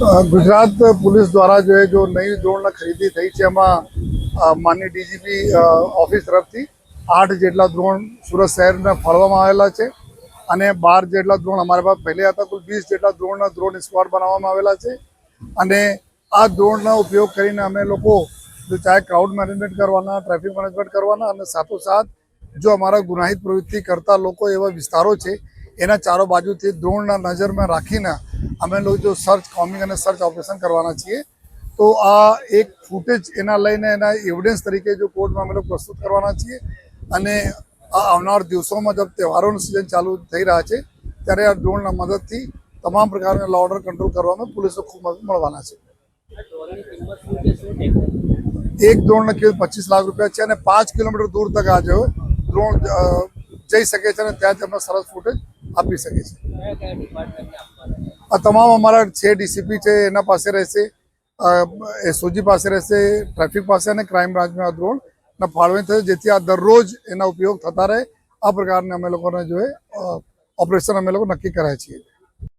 Gujarat police द्वारा जो नई ड्रोन खरीदी थी है माननीय डीजीपी ऑफिस तरफ 8 जेटला ड्रोन सूरत शहर में फाळवामां आवेला छे अने 12 जेटला ड्रोन अमारे पास पहले था। कुल 20 जेटला ड्रोन स्क्वॉड बनाववामां आवेला छे अने आ ड्रोन उपयोग करीने अमे लोको जो चाहे क्राउड मैनेजमेंट करवाना, ट्रैफिक मैनेजमेंट करवाना अने साथोसाथ जो अमारा गुनाहित प्रवृत्ति करता लोग एवा विस्तारों छे एना चारों बाजुथी ड्रोन नजर में राखीने अमे लोग जो सर्च कॉमिंग और सर्च ऑपरेशन करवाना छीए। तो आ एक फूटेज एना लईने एना एविडेंस तरीके जो कोर्ट में अमे लोग प्रस्तुत करवाना छीए अने आवनार दिवसों में जब तहेवारों सीजन चालू थई रह्या छे त्यारे आ ड्रोन मददथी तमाम प्रकार लॉ ऑर्डर कंट्रोल करवामां पुलिस खूब मदद मळवाना छे। एक ड्रोन की कीमत 25 लाख रुपया है और 5 किलोमीटर दूर तक आ जो ड्रोन जई सके त्या सरस फूटेज आपी सके। तमाम अमारा 6 डीसीपी है एना पासे रहेशे, एसओजी पासे रहेशे, ट्रैफिक पासे अने क्राइम ब्रांच में आ ड्रोन ने फाळवणी थशे जेथी आ दररोज एना उपयोग थता रहे। आ प्रकार अमे लोकोने जो है ऑपरेशन अमे लोग नक्की कराय छीए।